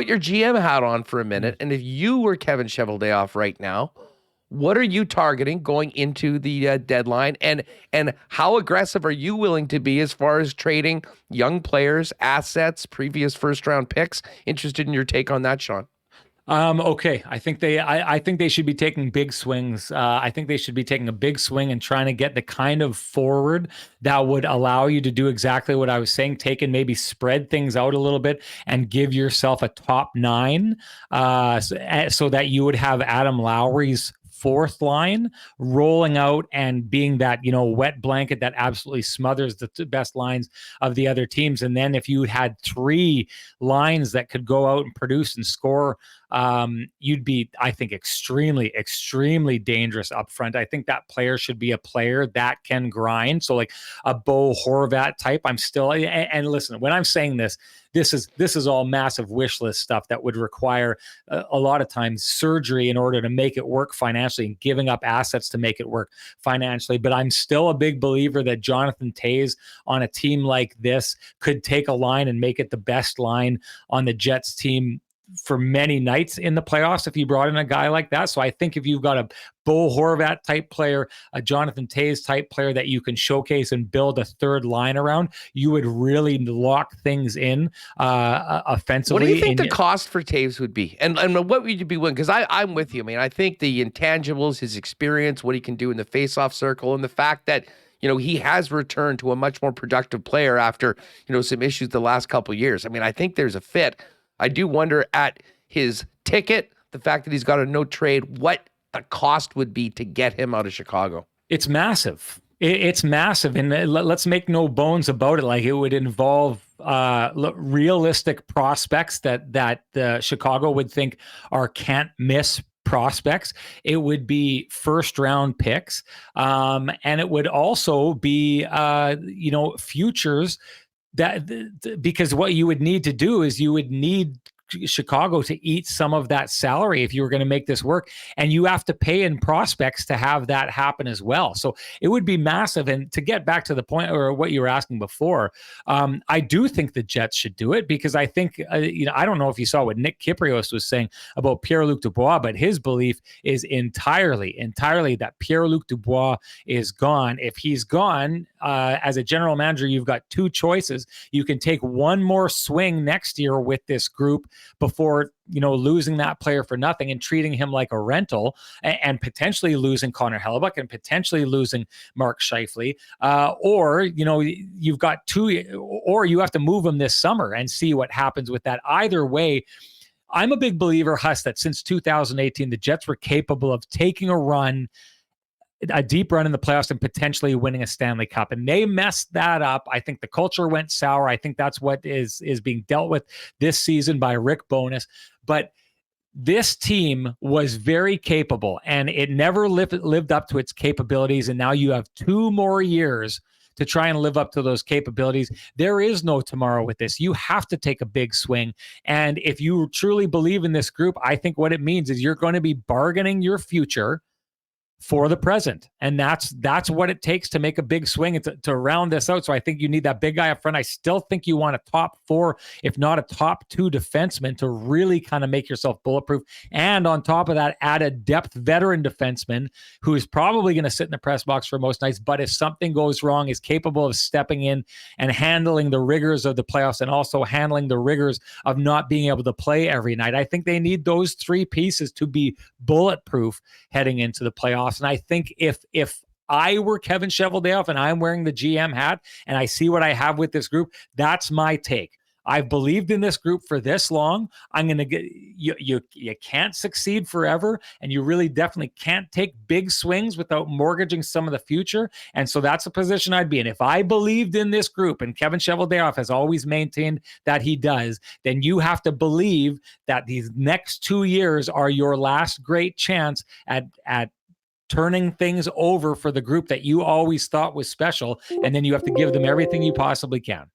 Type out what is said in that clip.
put your GM hat on for a minute, and if you were Kevin Cheveldayoff right now, what are you targeting going into the deadline, and how aggressive are you willing to be as far as trading young players, assets, previous first-round picks? Interested in your take on that, Sean. Okay. I think they should be taking big swings. I think they should be taking a big swing and trying to get the kind of forward that would allow you to do exactly what I was saying, take and maybe spread things out a little bit and give yourself a top 9, so that you would have Adam Lowry's fourth line rolling out and being that, wet blanket that absolutely smothers the best lines of the other teams. And then if you had 3 lines that could go out and produce and score, you'd be, I think, extremely, extremely dangerous up front. I think that player should be a player that can grind. So like a Bo Horvat type. I'm still, and listen, when I'm saying this is all massive wish list stuff that would require a lot of times surgery in order to make it work financially and giving up assets to make it work financially. But I'm still a big believer that Jonathan Toews on a team like this could take a line and make it the best line on the Jets team for many nights in the playoffs if you brought in a guy like that. So I think if you've got a Bo Horvat type player, a Jonathan Toews type player that you can showcase and build a third line around, you would really lock things in offensively. What do you think the cost for Toews would be? And what would you be willing? Because I'm with you. I mean, I think the intangibles, his experience, what he can do in the faceoff circle, and the fact that he has returned to a much more productive player after, some issues the last couple of years. I mean, I think there's a fit. I do wonder at his ticket, the fact that he's got a no trade, what the cost would be to get him out of Chicago. It's massive. It's massive. And let's make no bones about it. Like, it would involve realistic prospects that Chicago would think are can't miss prospects. It would be first round picks. And it would also be, futures because what you would need to do is you would need Chicago to eat some of that salary if you were going to make this work, and you have to pay in prospects to have that happen as well. So it would be massive. And to get back to the point or what you were asking before, I do think the Jets should do it because I think, I don't know if you saw what Nick Kypreos was saying about Pierre-Luc Dubois, but his belief is entirely that Pierre-Luc Dubois is gone. If he's gone, as a general manager, you've got 2 choices. You can take one more swing next year with this group before losing that player for nothing and treating him like a rental, and potentially losing Connor Hellebuck and potentially losing Mark Scheifele, or you've got 2, or you have to move him this summer and see what happens with that. Either way, I'm a big believer, Huss, that since 2018 the Jets were capable of taking a deep run in the playoffs and potentially winning a Stanley Cup. And they messed that up. I think the culture went sour. I think that's what is being dealt with this season by Rick Bowness. But this team was very capable, and it never lived up to its capabilities. And now you have 2 more years to try and live up to those capabilities. There is no tomorrow with this. You have to take a big swing. And if you truly believe in this group, I think what it means is you're going to be bargaining your future for the present. And that's what it takes to make a big swing and to round this out. So I think you need that big guy up front. I still think you want a top 4, if not a top 2 defenseman to really kind of make yourself bulletproof. And on top of that, add a depth veteran defenseman who is probably going to sit in the press box for most nights, but if something goes wrong, is capable of stepping in and handling the rigors of the playoffs and also handling the rigors of not being able to play every night. I think they need those 3 pieces to be bulletproof heading into the playoffs. And I think if I were Kevin Cheveldayoff and I'm wearing the GM hat and I see what I have with this group, that's my take. I've believed in this group for this long. I'm going to get you can't succeed forever, and you really definitely can't take big swings without mortgaging some of the future. And so that's a position I'd be in. If I believed in this group, and Kevin Cheveldayoff has always maintained that he does, then you have to believe that these next 2 years are your last great chance at turning things over for the group that you always thought was special, and then you have to give them everything you possibly can.